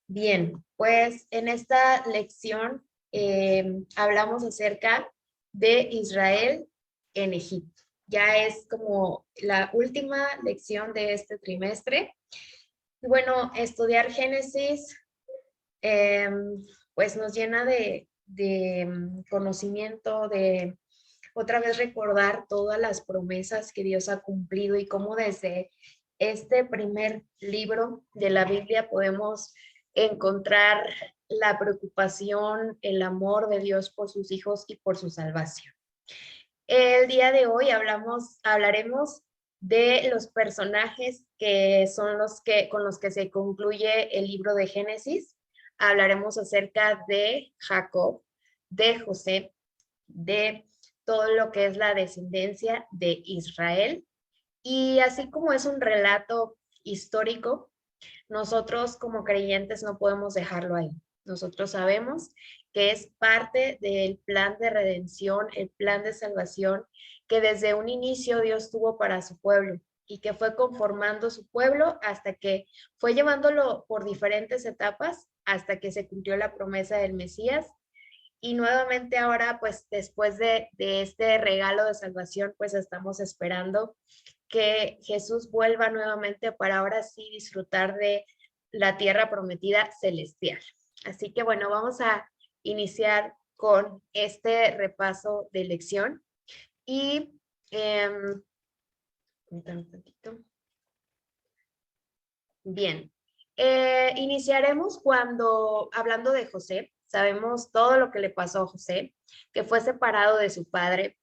Bien, pues en esta lección hablamos acerca de Israel en Egipto. Ya es como la última lección de este trimestre. Y bueno, estudiar Génesis eh, pues nos llena de conocimiento, de otra vez recordar todas las promesas que Dios ha cumplido y cómo desde este primer libro de la Biblia podemos encontrar la preocupación, el amor de Dios por sus hijos y por su salvación. El día de hoy hablaremos de los personajes que son los que con los que se concluye el libro de Génesis. Hablaremos acerca de Jacob, de José, de todo lo que es la descendencia de Israel. Y así como es un relato histórico, nosotros como creyentes no podemos dejarlo ahí. Nosotros sabemos que es parte del plan de redención, el plan de salvación que desde un inicio Dios tuvo para su pueblo y que fue conformando su pueblo hasta que fue llevándolo por diferentes etapas hasta que se cumplió la promesa del Mesías. Y nuevamente ahora, pues después de este regalo de salvación, pues estamos esperando que Jesús vuelva nuevamente para ahora sí disfrutar de la tierra prometida celestial. Así que bueno, vamos a iniciar con este repaso de lección y un tantito. Bien, iniciaremos cuando, hablando de José, sabemos todo lo que le pasó a José, que fue separado de su padre,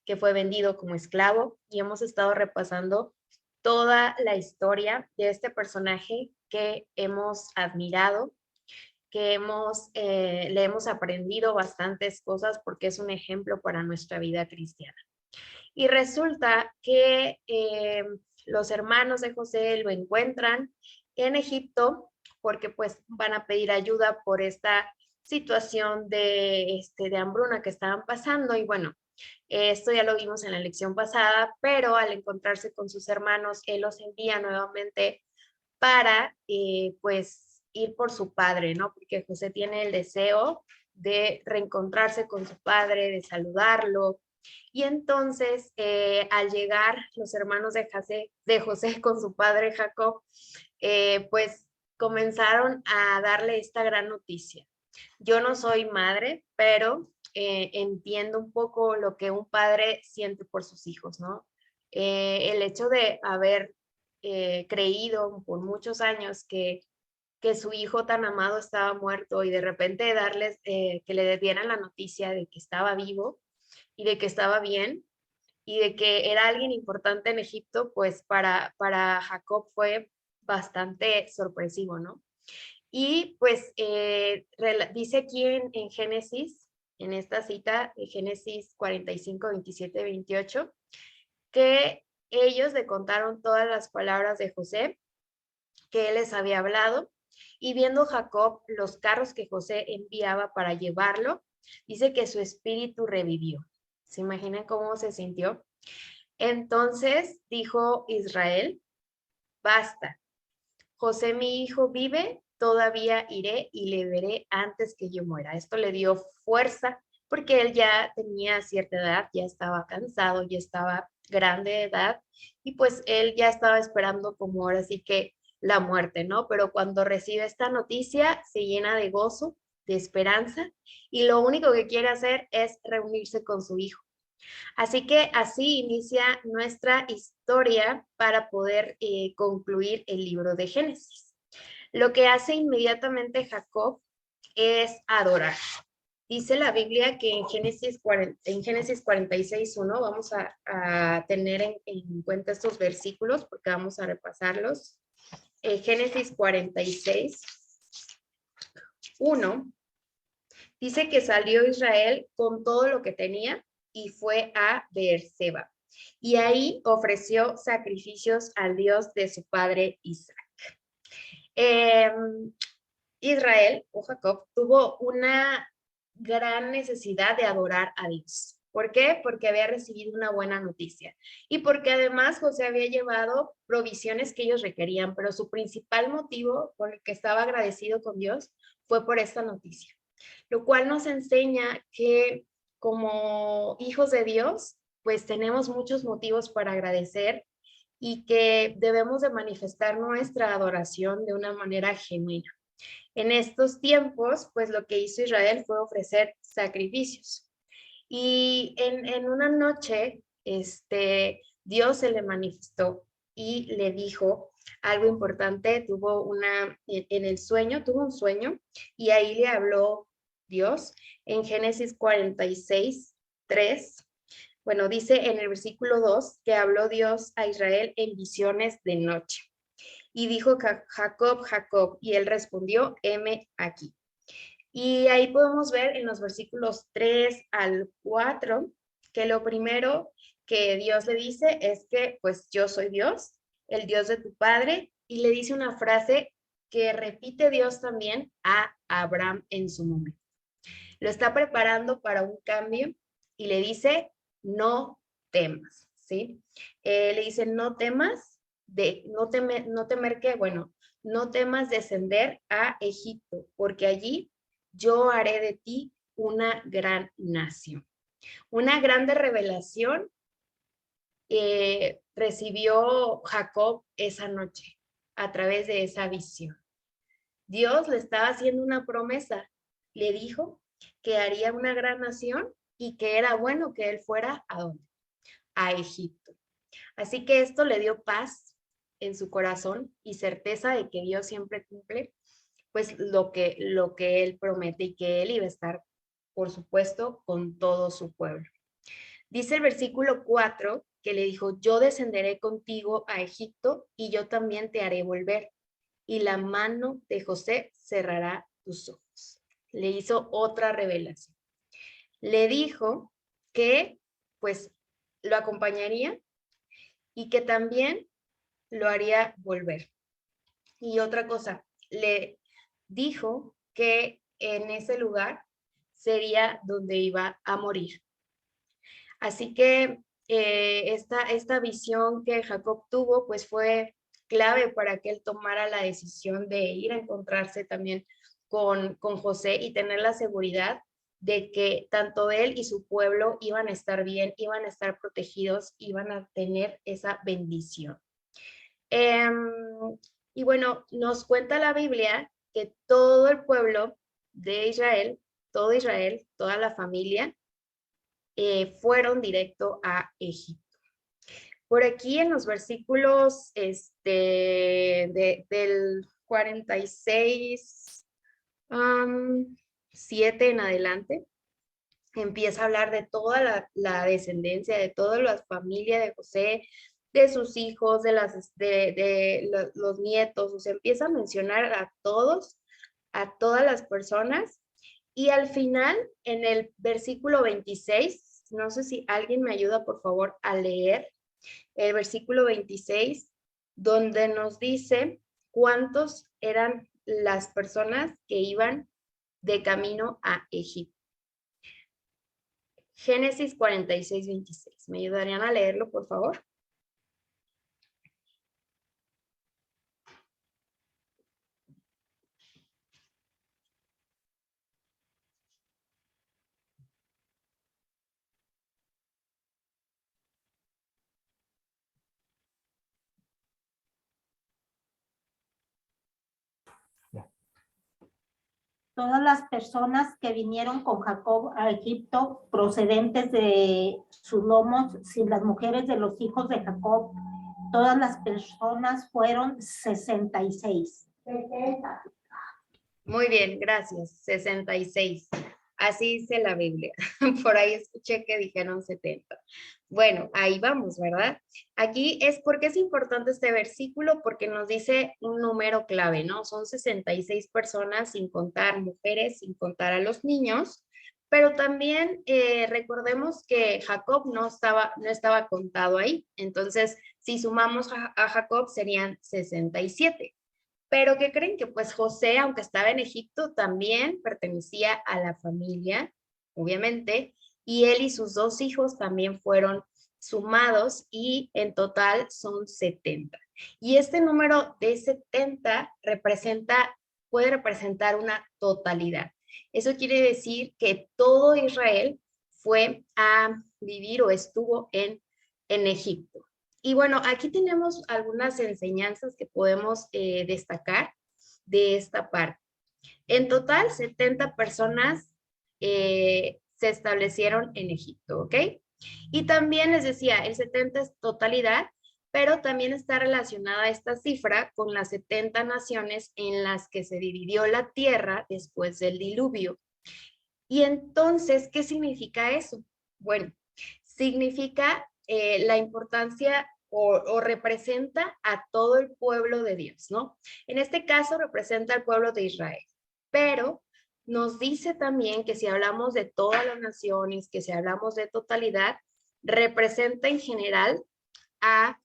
que fue vendido como esclavo, y hemos estado repasando toda la historia de este personaje que hemos admirado, le hemos aprendido bastantes cosas porque es un ejemplo para nuestra vida cristiana. Y resulta que los hermanos de José lo encuentran en Egipto porque pues van a pedir ayuda por esta situación de hambruna que estaban pasando. Y bueno, esto ya lo vimos en la lección pasada, pero al encontrarse con sus hermanos, él los envía nuevamente para pues ir por su padre, ¿no? Porque José tiene el deseo de reencontrarse con su padre, de saludarlo. Y entonces, al llegar los hermanos de José con su padre Jacob, pues comenzaron a darle esta gran noticia. Yo no soy madre, pero entiendo un poco lo que un padre siente por sus hijos, ¿no? El hecho de haber creído por muchos años que su hijo tan amado estaba muerto y de repente darles, que le dieran la noticia de que estaba vivo y de que estaba bien y de que era alguien importante en Egipto, pues para Jacob fue bastante sorpresivo, ¿no? Y pues dice aquí en Génesis, en esta cita de Génesis 45, 27, 28, que ellos le contaron todas las palabras de José que él les había hablado, y viendo Jacob los carros que José enviaba para llevarlo, dice que su espíritu revivió. ¿Se imaginan cómo se sintió? Entonces dijo Israel, basta, José mi hijo vive, todavía iré y le veré antes que yo muera. Esto le dio fuerza porque él ya tenía cierta edad, ya estaba cansado, ya estaba grande de edad y pues él ya estaba esperando como ahora sí que la muerte, ¿no? Pero cuando recibe esta noticia se llena de gozo, de esperanza y lo único que quiere hacer es reunirse con su hijo. Así que así inicia nuestra historia para poder concluir el libro de Génesis. Lo que hace inmediatamente Jacob es adorar. Dice la Biblia que en Génesis 46:1, vamos a tener en cuenta estos versículos porque vamos a repasarlos. Génesis 46:1 dice que salió Israel con todo lo que tenía y fue a Beerseba. Y ahí ofreció sacrificios al Dios de su padre Isaac. Eh, Israel o Jacob tuvo una gran necesidad de adorar a Dios. ¿Por qué? Porque había recibido una buena noticia y porque además José había llevado provisiones que ellos requerían, pero su principal motivo por el que estaba agradecido con Dios fue por esta noticia, lo cual nos enseña que como hijos de Dios, pues tenemos muchos motivos para agradecer y que debemos de manifestar nuestra adoración de una manera genuina. En estos tiempos, pues lo que hizo Israel fue ofrecer sacrificios. Y en una noche, Dios se le manifestó y le dijo algo importante, en el sueño, tuvo un sueño y ahí le habló Dios en Génesis 46, 3. Bueno, dice en el versículo 2 que habló Dios a Israel en visiones de noche. Y dijo Jacob, Jacob, y él respondió, heme aquí. Y ahí podemos ver en los versículos 3 al 4 que lo primero que Dios le dice es que pues yo soy Dios, el Dios de tu padre, y le dice una frase que repite Dios también a Abraham en su momento. Lo está preparando para un cambio y le dice, no temas, ¿sí? Le dice, no temas, no temer que, bueno, no temas descender a Egipto, porque allí yo haré de ti una gran nación. Una grande revelación recibió Jacob esa noche a través de esa visión. Dios le estaba haciendo una promesa. Le dijo que haría una gran nación y que era bueno que él fuera ¿a dónde? A Egipto. Así que esto le dio paz en su corazón y certeza de que Dios siempre cumple pues lo que él promete y que él iba a estar, por supuesto, con todo su pueblo. Dice el versículo 4 que le dijo, yo descenderé contigo a Egipto y yo también te haré volver y la mano de José cerrará tus ojos. Le hizo otra revelación. Le dijo que pues lo acompañaría y que también lo haría volver. Y otra cosa, le dijo que en ese lugar sería donde iba a morir. Así que esta visión que Jacob tuvo, pues fue clave para que él tomara la decisión de ir a encontrarse también con José y tener la seguridad de que tanto él y su pueblo iban a estar bien, iban a estar protegidos, iban a tener esa bendición. Y bueno, nos cuenta la Biblia que todo el pueblo de Israel, todo Israel, toda la familia, fueron directo a Egipto. Por aquí en los versículos del 46, 7 en adelante, empieza a hablar de toda la descendencia, de toda la familia de José, de sus hijos, de los nietos, o sea, empieza a mencionar a todos, a todas las personas, y al final, en el versículo 26, no sé si alguien me ayuda, por favor, a leer el versículo 26, donde nos dice cuántos eran las personas que iban de camino a Egipto. Génesis 46, 26. ¿Me ayudarían a leerlo, por favor? Todas las personas que vinieron con Jacob a Egipto, procedentes de sus lomos, sin las mujeres de los hijos de Jacob, todas las personas fueron 66. 70. Muy bien, gracias. 66. Así dice la Biblia. Por ahí escuché que dijeron 70. Bueno, ahí vamos, ¿verdad? Aquí es porque es importante este versículo, porque nos dice un número clave, ¿no? Son 66 personas, sin contar mujeres, sin contar a los niños, pero también recordemos que Jacob no estaba contado ahí. Entonces, si sumamos a Jacob, serían 67. Pero ¿qué creen? Que pues José, aunque estaba en Egipto, también pertenecía a la familia, obviamente, y él y sus 2 hijos también fueron sumados y en total son 70. Y este número de 70 puede representar una totalidad. Eso quiere decir que todo Israel fue a vivir o estuvo en Egipto. Y bueno, aquí tenemos algunas enseñanzas que podemos destacar de esta parte. En total, 70 personas se establecieron en Egipto, ¿ok? Y también les decía, el 70 es totalidad, pero también está relacionada esta cifra con las 70 naciones en las que se dividió la tierra después del diluvio. Y entonces, ¿qué significa eso? Bueno, significa la importancia o representa a todo el pueblo de Dios, ¿no? En este caso representa al pueblo de Israel, pero nos dice también que si hablamos de todas las naciones, que si hablamos de totalidad, representa en general a,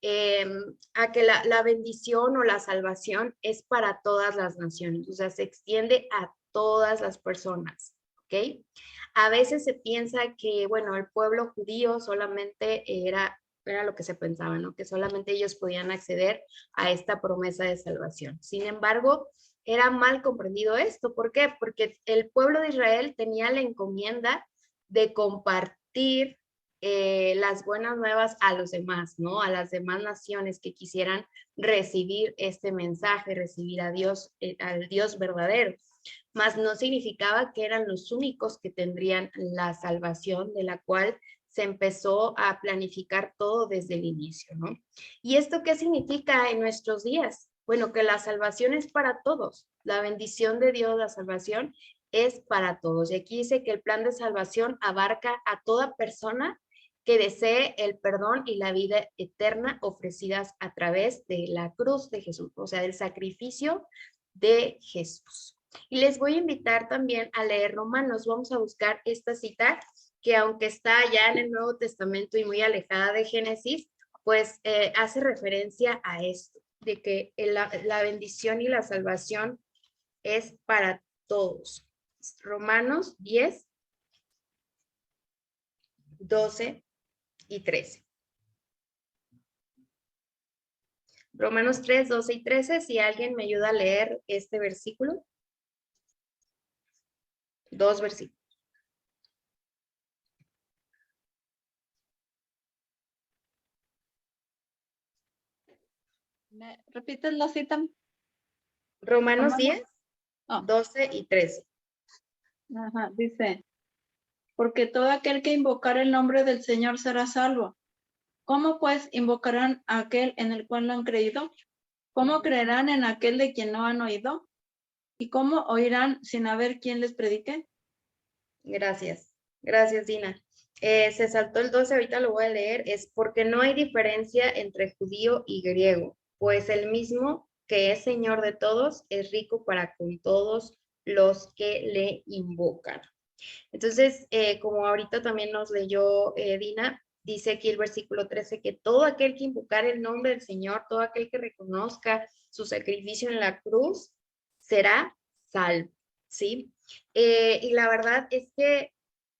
eh, a que la bendición o la salvación es para todas las naciones, o sea, se extiende a todas las personas, ¿ok? A veces se piensa que, bueno, el pueblo judío solamente era lo que se pensaba, ¿no? Que solamente ellos podían acceder a esta promesa de salvación. Sin embargo, era mal comprendido esto. ¿Por qué? Porque el pueblo de Israel tenía la encomienda de compartir las buenas nuevas a los demás, ¿no? A las demás naciones que quisieran recibir este mensaje, recibir a Dios, al Dios verdadero. Mas no significaba que eran los únicos que tendrían la salvación de la cual se empezó a planificar todo desde el inicio, ¿no? ¿Y esto qué significa en nuestros días? Bueno, que la salvación es para todos. La bendición de Dios, la salvación es para todos. Y aquí dice que el plan de salvación abarca a toda persona que desee el perdón y la vida eterna ofrecidas a través de la cruz de Jesús, o sea, del sacrificio de Jesús. Y les voy a invitar también a leer Romanos. Vamos a buscar esta cita que aunque está ya en el Nuevo Testamento y muy alejada de Génesis, pues hace referencia a esto, de que la bendición y la salvación es para todos. Romanos 10, 12 y 13. Romanos 3, 12 y 13, si alguien me ayuda a leer este versículo. 2 versículos. ¿Me repites la cita? Romanos 10, Oh, 12 y 13. ajá, dice, porque todo aquel que invocar el nombre del Señor será salvo. ¿Cómo pues invocarán a aquel en el cual no han creído? ¿Cómo creerán en aquel de quien no han oído? ¿Y cómo oirán sin haber quien les predique? Gracias. Gracias, Dina. Se saltó el 12, ahorita lo voy a leer. Es porque no hay diferencia entre judío y griego, pues el mismo que es Señor de todos es rico para con todos los que le invocan. Entonces, como ahorita también nos leyó Dina, dice aquí el versículo 13 que todo aquel que invocar el nombre del Señor, todo aquel que reconozca su sacrificio en la cruz, será salvo, ¿sí? Y la verdad es que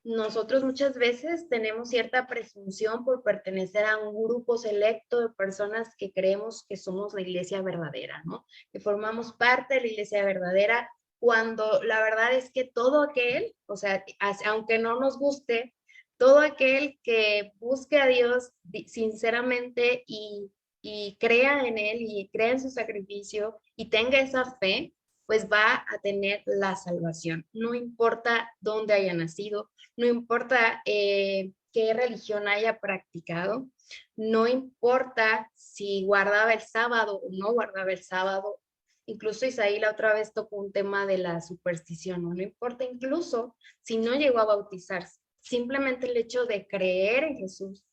nosotros muchas veces tenemos cierta presunción por pertenecer a un grupo selecto de personas que creemos que somos la iglesia verdadera, ¿no? Que formamos parte de la iglesia verdadera, cuando la verdad es que todo aquel, o sea, aunque no nos guste, todo aquel que busque a Dios sinceramente y crea en Él y crea en su sacrificio y tenga esa fe, pues va a tener la salvación. No importa dónde haya nacido, no importa qué religión haya practicado, no importa si guardaba el sábado o no guardaba el sábado. Incluso Isaí la otra vez tocó un tema de la superstición, ¿no? No importa incluso si no llegó a bautizarse, simplemente el hecho de creer en Jesús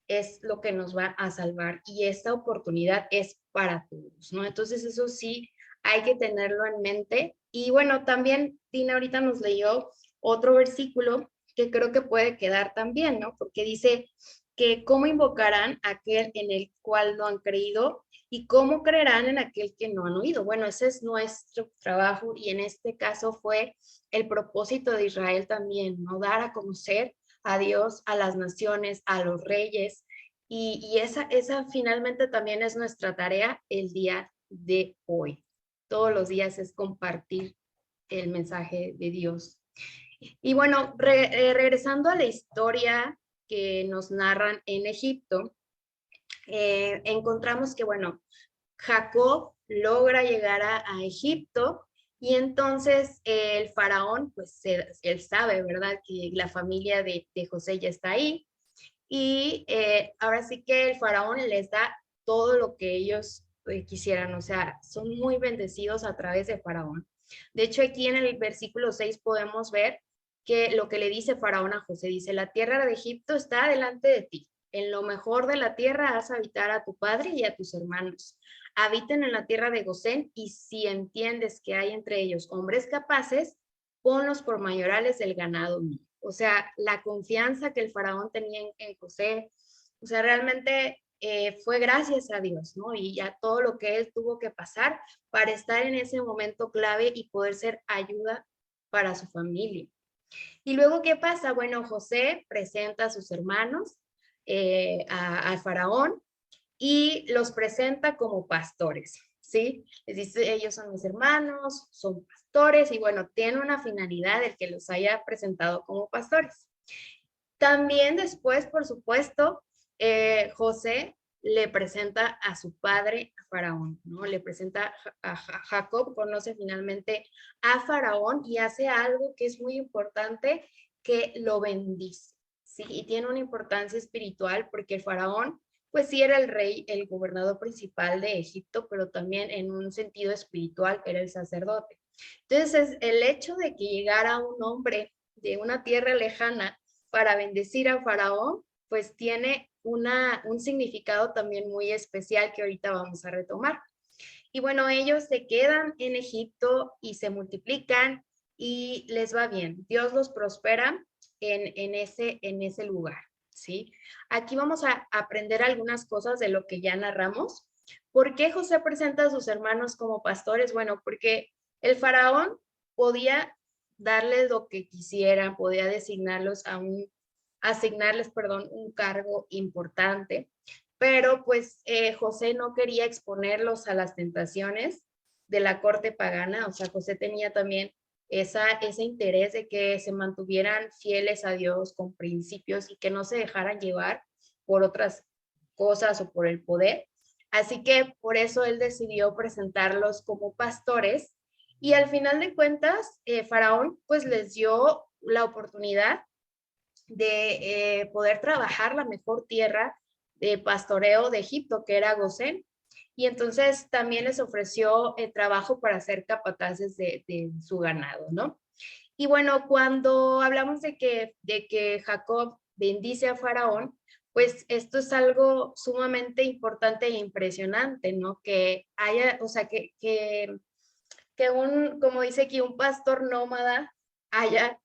es lo que nos va a salvar y esta oportunidad es para todos, ¿no? Entonces eso sí hay que tenerlo en mente. Y bueno, también Tina ahorita nos leyó otro versículo que creo que puede quedar también, ¿no? Porque dice que cómo invocarán a aquel en el cual no han creído ¿Y cómo creerán en aquel que no han oído? Bueno, ese es nuestro trabajo y en este caso fue el propósito de Israel también, ¿no? Dar a conocer a Dios, a las naciones, a los reyes. Y esa finalmente también es nuestra tarea el día de hoy. Todos los días es compartir el mensaje de Dios. Y bueno, regresando a la historia que nos narran en Egipto, encontramos que, bueno, Jacob logra llegar a Egipto y entonces el faraón, pues él sabe, ¿verdad? Que la familia de José ya está ahí y ahora sí que el faraón les da todo lo que ellos quisieran, o sea, son muy bendecidos a través de faraón. De hecho, aquí en el versículo 6 podemos ver que lo que le dice faraón a José, dice, la tierra de Egipto está delante de ti. En lo mejor de la tierra haz habitar a tu padre y a tus hermanos. Habiten en la tierra de Gosén y si entiendes que hay entre ellos hombres capaces, ponlos por mayorales del ganado mío. O sea, la confianza que el faraón tenía en José, o sea, realmente fue gracias a Dios, ¿no? Y ya todo lo que él tuvo que pasar para estar en ese momento clave y poder ser ayuda para su familia. Y luego, ¿qué pasa? Bueno, José presenta a sus hermanos al faraón y los presenta como pastores, ¿sí? Les dice, ellos son mis hermanos, son pastores y bueno, tiene una finalidad el que los haya presentado como pastores. También después, por supuesto, José le presenta a su padre, a Faraón, ¿no? Le presenta a Jacob, conoce finalmente a Faraón y hace algo que es muy importante, que lo bendice, ¿sí? Y tiene una importancia espiritual porque el Faraón, pues sí era el rey, el gobernador principal de Egipto, pero también en un sentido espiritual, que era el sacerdote. Entonces, el hecho de que llegara un hombre de una tierra lejana para bendecir a Faraón, pues tiene un significado también muy especial que ahorita vamos a retomar. Y bueno, ellos se quedan en Egipto y se multiplican y les va bien. Dios los prospera en ese lugar, ¿sí? Aquí vamos a aprender algunas cosas de lo que ya narramos. ¿Por qué José presenta a sus hermanos como pastores? Bueno, porque el faraón podía darles lo que quisiera, podía asignarles, un cargo importante, pero pues José no quería exponerlos a las tentaciones de la corte pagana, o sea, José tenía también ese interés de que se mantuvieran fieles a Dios con principios y que no se dejaran llevar por otras cosas o por el poder. Así que por eso él decidió presentarlos como pastores y al final de cuentas, Faraón pues les dio la oportunidad de poder trabajar la mejor tierra de pastoreo de Egipto, que era Gosén. Y entonces también les ofreció trabajo para ser capataces de su ganado, ¿no? Y bueno, cuando hablamos de que Jacob bendice a Faraón, pues esto es algo sumamente importante e impresionante, ¿no? Que haya, o sea, como dice aquí, un pastor nómada haya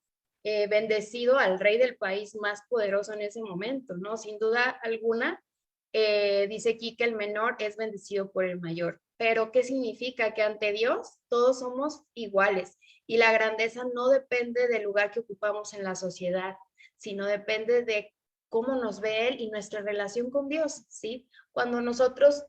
bendecido al rey del país más poderoso en ese momento, ¿no? Sin duda alguna, dice aquí que el menor es bendecido por el mayor. Pero, ¿qué significa? Que ante Dios todos somos iguales y la grandeza no depende del lugar que ocupamos en la sociedad, sino depende de cómo nos ve Él y nuestra relación con Dios, ¿sí? Cuando nosotros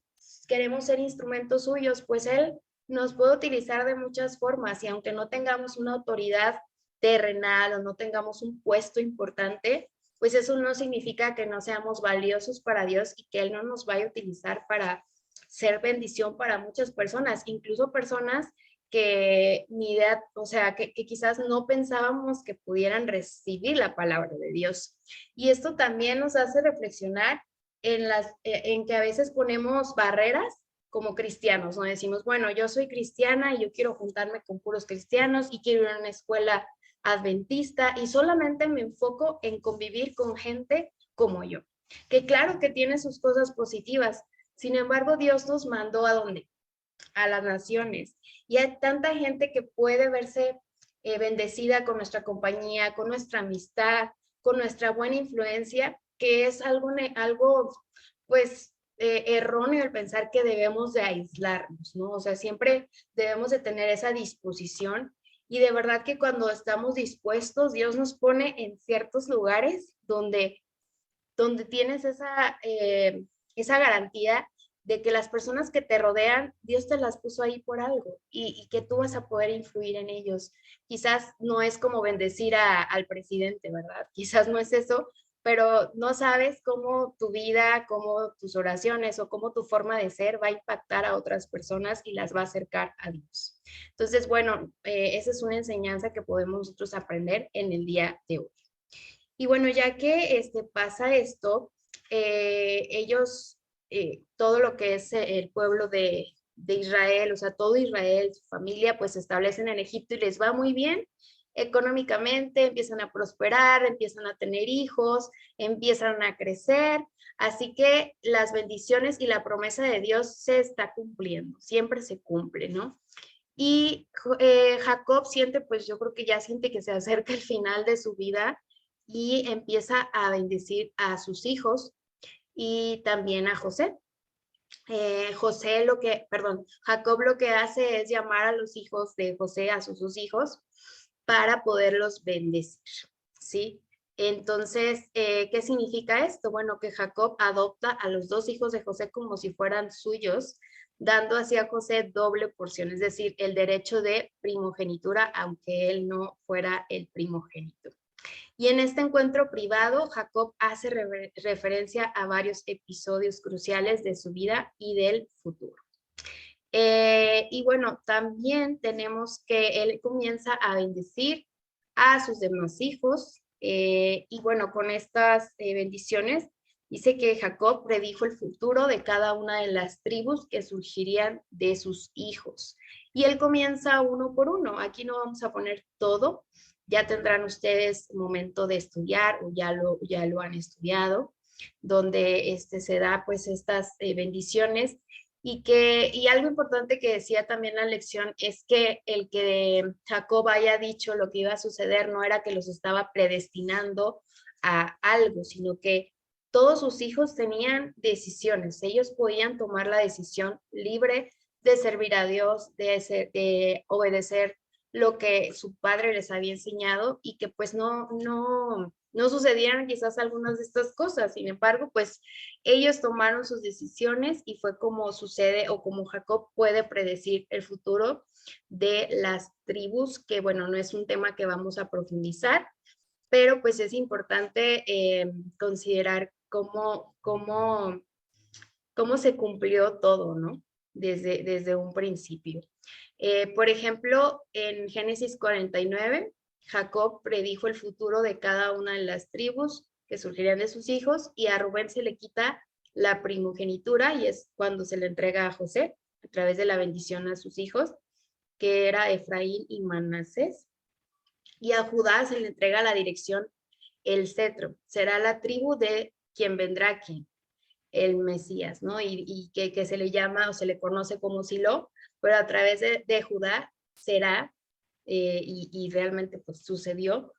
queremos ser instrumentos suyos, pues Él nos puede utilizar de muchas formas y aunque no tengamos una autoridad terrenal o no tengamos un puesto importante, pues eso no significa que no seamos valiosos para Dios y que Él no nos vaya a utilizar para ser bendición para muchas personas, incluso personas que ni idea, o sea, que quizás no pensábamos que pudieran recibir la palabra de Dios. Y esto también nos hace reflexionar en que a veces ponemos barreras como cristianos, ¿no? Decimos, bueno, yo soy cristiana y yo quiero juntarme con puros cristianos y quiero ir a una escuela adventista y solamente me enfoco en convivir con gente como yo, que claro que tiene sus cosas positivas, sin embargo Dios nos mandó ¿a dónde? A las naciones y hay tanta gente que puede verse bendecida con nuestra compañía, con nuestra amistad, con nuestra buena influencia, que es algo pues erróneo el pensar que debemos de aislarnos, ¿no? O sea, siempre debemos de tener esa disposición y de verdad que cuando estamos dispuestos, Dios nos pone en ciertos lugares donde tienes esa garantía de que las personas que te rodean, Dios te las puso ahí por algo y que tú vas a poder influir en ellos. Quizás no es como bendecir al presidente, ¿verdad? Quizás no es eso, pero no sabes cómo tu vida, cómo tus oraciones o cómo tu forma de ser va a impactar a otras personas y las va a acercar a Dios. Entonces, bueno, esa es una enseñanza que podemos nosotros aprender en el día de hoy. Y bueno, ya que pasa esto, ellos, todo lo que es el pueblo de Israel, o sea, todo Israel, su familia, pues se establecen en Egipto y les va muy bien económicamente, empiezan a prosperar, empiezan a tener hijos, empiezan a crecer, así que las bendiciones y la promesa de Dios se está cumpliendo, siempre se cumple, ¿no? Y Jacob siente, pues yo creo que ya siente que se acerca el final de su vida y empieza a bendecir a sus hijos y también a José. Jacob lo que hace es llamar a los hijos de José, a sus hijos, para poderlos bendecir, ¿sí? Entonces, ¿qué significa esto? Bueno, que Jacob adopta a los dos hijos de José como si fueran suyos, dando así a José doble porción, es decir, el derecho de primogenitura, aunque él no fuera el primogénito. Y en este encuentro privado, Jacob hace referencia a varios episodios cruciales de su vida y del futuro. Y bueno, también tenemos que él comienza a bendecir a sus demás hijos. Y bueno, con estas bendiciones, dice que Jacob predijo el futuro de cada una de las tribus que surgirían de sus hijos. Y él comienza uno por uno. Aquí no vamos a poner todo. Ya tendrán ustedes momento de estudiar o ya lo han estudiado, donde se da pues estas bendiciones y algo importante que decía también la lección es que el que Jacob haya dicho lo que iba a suceder no era que los estaba predestinando a algo, sino que todos sus hijos tenían decisiones. Ellos podían tomar la decisión libre de servir a Dios, de obedecer lo que su padre les había enseñado y que pues no sucedieran quizás algunas de estas cosas. Sin embargo, pues ellos tomaron sus decisiones y fue como sucede o como Jacob puede predecir el futuro de las tribus, que bueno, no es un tema que vamos a profundizar, pero pues es importante considerar cómo se cumplió todo, ¿no? Desde un principio. Por ejemplo, en Génesis 49, Jacob predijo el futuro de cada una de las tribus que surgirían de sus hijos y a Rubén se le quita la primogenitura y es cuando se le entrega a José a través de la bendición a sus hijos, que era Efraín y Manasés. Y a Judá se le entrega la dirección, el cetro. Será la tribu de quien vendrá aquí, el Mesías, ¿no? Y que se le llama o se le conoce como Silo, pero a través de Judá será, y realmente pues sucedió,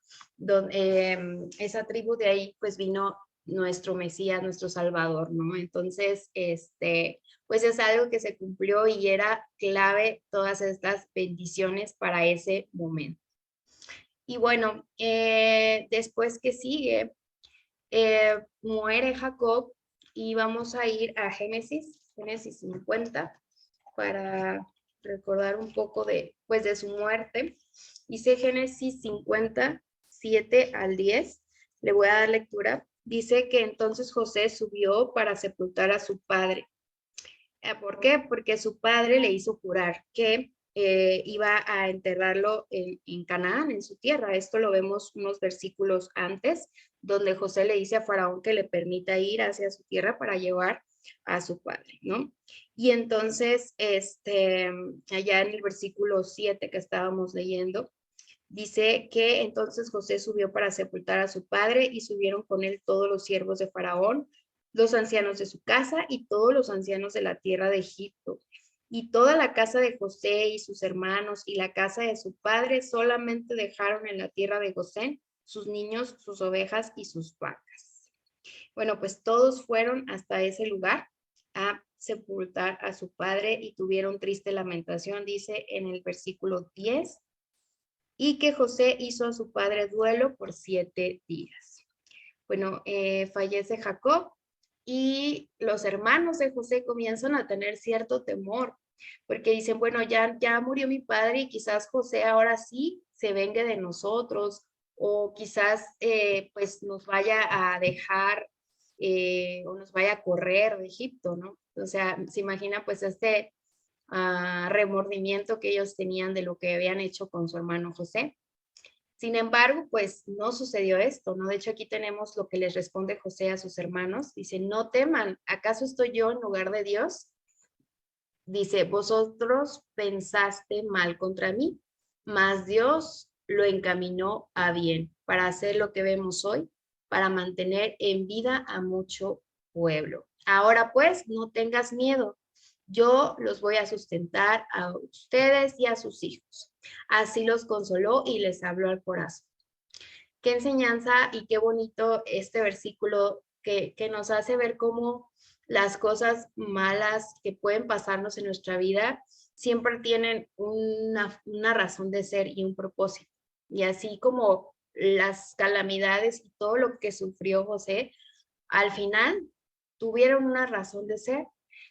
esa tribu de ahí pues vino nuestro Mesías, nuestro Salvador, ¿no? Entonces, pues es algo que se cumplió y era clave todas estas bendiciones para ese momento. Y bueno, después que sigue, muere Jacob y vamos a ir a Génesis 50, para recordar un poco de su muerte. Dice Génesis 50, 7 al 10. Le voy a dar lectura. Dice que entonces José subió para sepultar a su padre. ¿Por qué? Porque su padre le hizo jurar que iba a enterrarlo en Canaán, en su tierra. Esto lo vemos unos versículos antes, donde José le dice a Faraón que le permita ir hacia su tierra para llevar a su padre, ¿no? Y entonces, allá en el versículo 7 que estábamos leyendo, dice que entonces José subió para sepultar a su padre y subieron con él todos los siervos de Faraón, los ancianos de su casa y todos los ancianos de la tierra de Egipto. Y toda la casa de José y sus hermanos y la casa de su padre solamente dejaron en la tierra de Gosén sus niños, sus ovejas y sus vacas. Bueno, pues todos fueron hasta ese lugar, a sepultar a su padre y tuvieron triste lamentación, dice en el versículo 10, y que José hizo a su padre duelo por 7 días. Bueno, fallece Jacob y los hermanos de José comienzan a tener cierto temor, porque dicen, bueno, ya murió mi padre y quizás José ahora sí se vengue de nosotros, o quizás pues nos vaya a dejar o nos vaya a correr de Egipto, ¿no? O sea, se imagina pues este remordimiento que ellos tenían de lo que habían hecho con su hermano José. Sin embargo, pues no sucedió esto, ¿no? De hecho, aquí tenemos lo que les responde José a sus hermanos. Dice, no teman, ¿acaso estoy yo en lugar de Dios? Dice, vosotros pensaste mal contra mí, mas Dios lo encaminó a bien para hacer lo que vemos hoy, para mantener en vida a mucho pueblo. Ahora pues, no tengas miedo. Yo los voy a sustentar a ustedes y a sus hijos. Así los consoló y les habló al corazón. Qué enseñanza y qué bonito este versículo que nos hace ver cómo las cosas malas que pueden pasarnos en nuestra vida siempre tienen una razón de ser y un propósito. Y así como las calamidades y todo lo que sufrió José, al final tuvieron una razón de ser.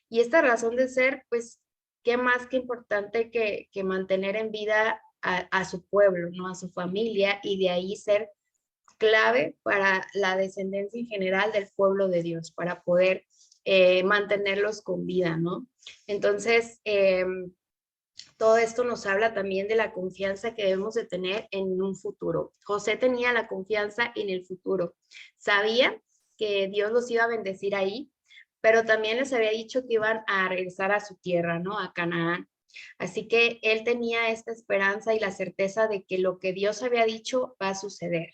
Y esta razón de ser, pues, qué más que importante que mantener en vida a su pueblo, ¿no? A su familia, y de ahí ser clave para la descendencia en general del pueblo de Dios, para poder mantenerlos con vida, ¿no? Entonces, todo esto nos habla también de la confianza que debemos de tener en un futuro. José tenía la confianza en el futuro. Sabía que Dios los iba a bendecir ahí, pero también les había dicho que iban a regresar a su tierra, ¿no? A Canaán. Así que él tenía esta esperanza y la certeza de que lo que Dios había dicho va a suceder.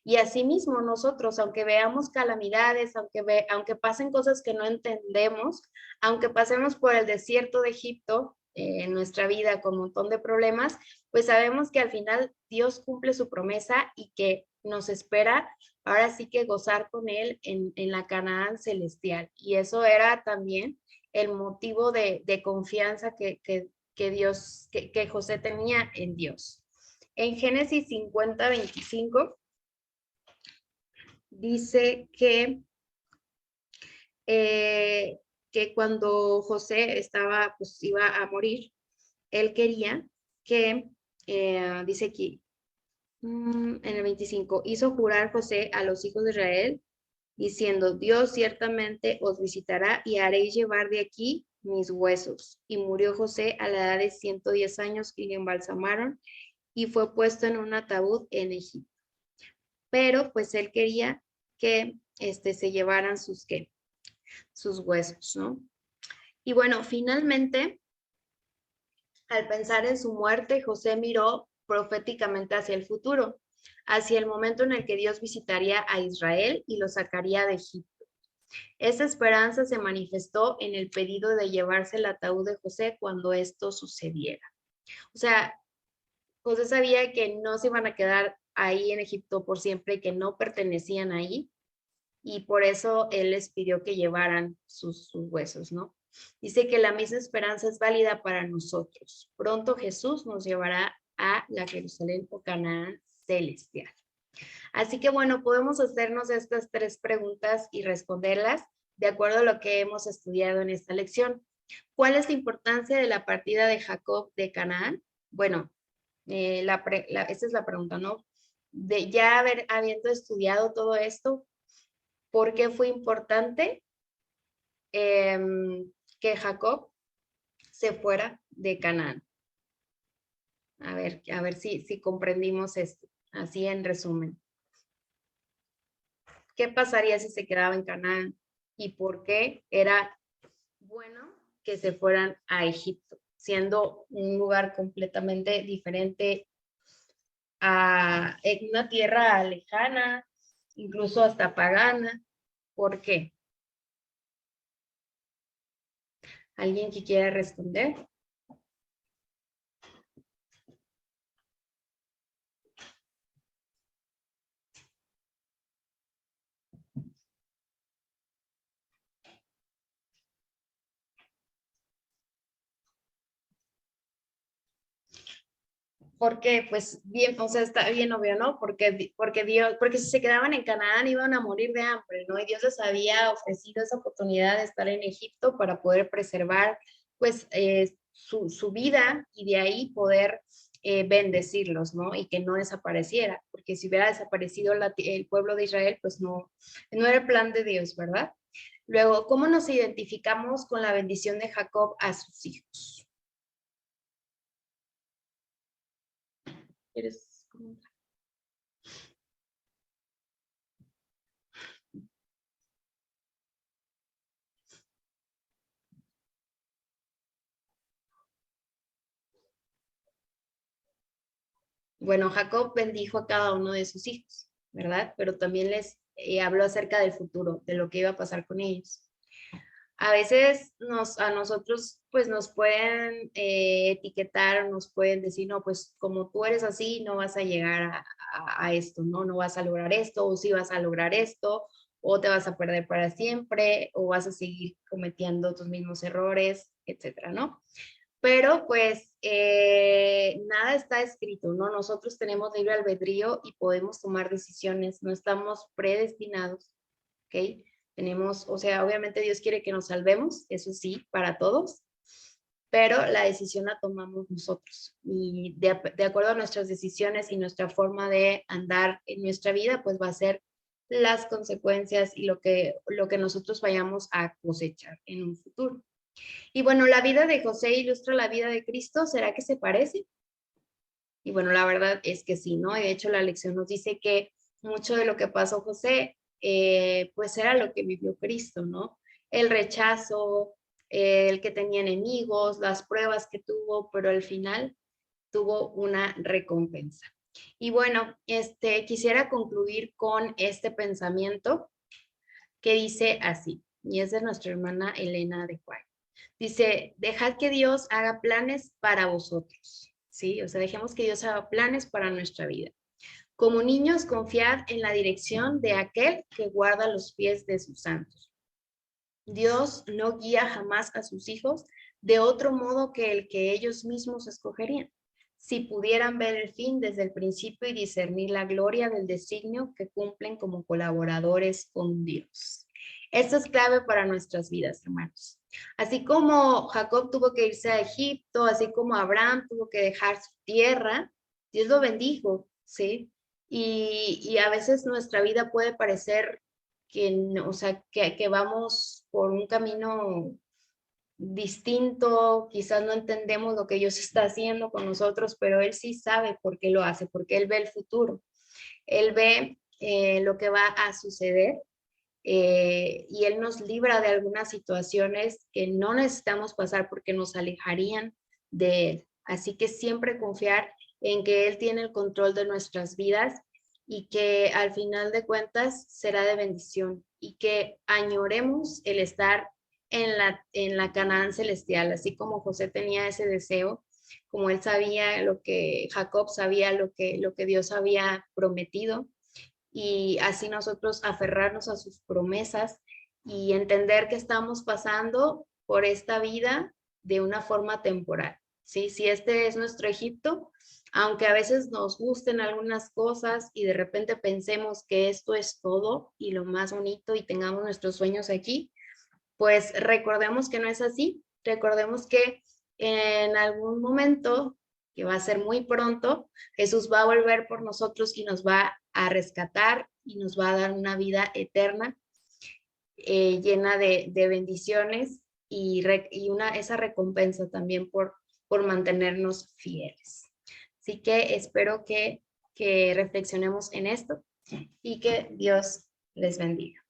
Y asimismo nosotros, aunque veamos calamidades, aunque pasen cosas que no entendemos, aunque pasemos por el desierto de Egipto en nuestra vida con un montón de problemas, pues sabemos que al final Dios cumple su promesa y que nos espera ahora sí que gozar con Él en la Canaán celestial. Y eso era también el motivo de confianza que José tenía en Dios. En Génesis 50:25 dice que cuando José estaba, pues iba a morir, él quería que, dice aquí, en el 25, hizo jurar José a los hijos de Israel, diciendo, Dios ciertamente os visitará y haréis llevar de aquí mis huesos. Y murió José a la edad de 110 años y le embalsamaron y fue puesto en un ataúd en Egipto. Pero pues él quería que se llevaran sus huesos, ¿no? Y bueno, finalmente, al pensar en su muerte, José miró proféticamente hacia el futuro, hacia el momento en el que Dios visitaría a Israel y lo sacaría de Egipto. Esa esperanza se manifestó en el pedido de llevarse el ataúd de José cuando esto sucediera. O sea, José sabía que no se iban a quedar ahí en Egipto por siempre, que no pertenecían ahí, y por eso él les pidió que llevaran sus huesos, ¿no? Dice que la misma esperanza es válida para nosotros. Pronto Jesús nos llevará a la Jerusalén o Canaán celestial. Así que bueno, podemos hacernos estas 3 preguntas y responderlas de acuerdo a lo que hemos estudiado en esta lección. ¿Cuál es la importancia de la partida de Jacob de Canaán? Bueno, esta es la pregunta, ¿no? De ya habiendo estudiado todo esto, ¿por qué fue importante que Jacob se fuera de Canaán? A ver si comprendimos esto, así en resumen. ¿Qué pasaría si se quedaba en Canaán? ¿Y por qué era bueno que se fueran a Egipto, siendo un lugar completamente diferente, en una tierra lejana, incluso hasta pagana? ¿Por qué? ¿Alguien que quiera responder? porque pues bien, o sea, está bien obvio, ¿no? Porque Dios, porque si se quedaban en Canaán iban a morir de hambre, ¿no? Y Dios les había ofrecido esa oportunidad de estar en Egipto para poder preservar pues su vida y de ahí poder bendecirlos, ¿no? Y que no desapareciera, porque si hubiera desaparecido el pueblo de Israel, pues no era el plan de Dios, ¿verdad? Luego, ¿cómo nos identificamos con la bendición de Jacob a sus hijos? ¿Quieres comentar? Bueno, Jacob bendijo a cada uno de sus hijos, ¿verdad? Pero también les habló acerca del futuro, de lo que iba a pasar con ellos. A veces a nosotros pues nos pueden etiquetar, nos pueden decir, no, pues como tú eres así, no vas a llegar a esto, ¿no? No vas a lograr esto, o sí vas a lograr esto, o te vas a perder para siempre, o vas a seguir cometiendo tus mismos errores, etcétera, ¿no? Pero pues nada está escrito, ¿no? Nosotros tenemos libre albedrío y podemos tomar decisiones, no estamos predestinados, ¿ok? Tenemos, o sea, obviamente Dios quiere que nos salvemos, eso sí, para todos, pero la decisión la tomamos nosotros. Y de acuerdo a nuestras decisiones y nuestra forma de andar en nuestra vida, pues va a ser las consecuencias y lo que nosotros vayamos a cosechar en un futuro. Y bueno, la vida de José ilustra la vida de Cristo, ¿será que se parece? Y bueno, la verdad es que sí, ¿no? Y de hecho la lección nos dice que mucho de lo que pasó José, pues era lo que vivió Cristo, ¿no? El rechazo, el que tenía enemigos, las pruebas que tuvo, pero al final tuvo una recompensa. Y bueno, quisiera concluir con este pensamiento que dice así, y es de nuestra hermana Elena de Juárez. Dice, dejad que Dios haga planes para vosotros, ¿sí? O sea, dejemos que Dios haga planes para nuestra vida. Como niños, confiad en la dirección de aquel que guarda los pies de sus santos. Dios no guía jamás a sus hijos de otro modo que el que ellos mismos escogerían. Si pudieran ver el fin desde el principio y discernir la gloria del designio que cumplen como colaboradores con Dios. Esto es clave para nuestras vidas, hermanos. Así como Jacob tuvo que irse a Egipto, así como Abraham tuvo que dejar su tierra, Dios lo bendijo, ¿sí? Y a veces nuestra vida puede parecer o sea, que vamos por un camino distinto, quizás no entendemos lo que Dios está haciendo con nosotros, pero Él sí sabe por qué lo hace, porque Él ve el futuro, Él ve lo que va a suceder y Él nos libra de algunas situaciones que no necesitamos pasar porque nos alejarían de Él. Así que siempre confiar en que Él tiene el control de nuestras vidas y que al final de cuentas será de bendición y que añoremos el estar en la Canaán celestial, así como José tenía ese deseo, como él sabía lo que Jacob sabía, lo que Dios había prometido, y así nosotros aferrarnos a sus promesas y entender que estamos pasando por esta vida de una forma temporal, ¿sí? Si este es nuestro Egipto, aunque a veces nos gusten algunas cosas y de repente pensemos que esto es todo y lo más bonito y tengamos nuestros sueños aquí, pues recordemos que no es así, recordemos que en algún momento, que va a ser muy pronto, Jesús va a volver por nosotros y nos va a rescatar y nos va a dar una vida eterna llena de bendiciones y esa recompensa también por mantenernos fieles. Así que espero que reflexionemos en esto y que Dios les bendiga.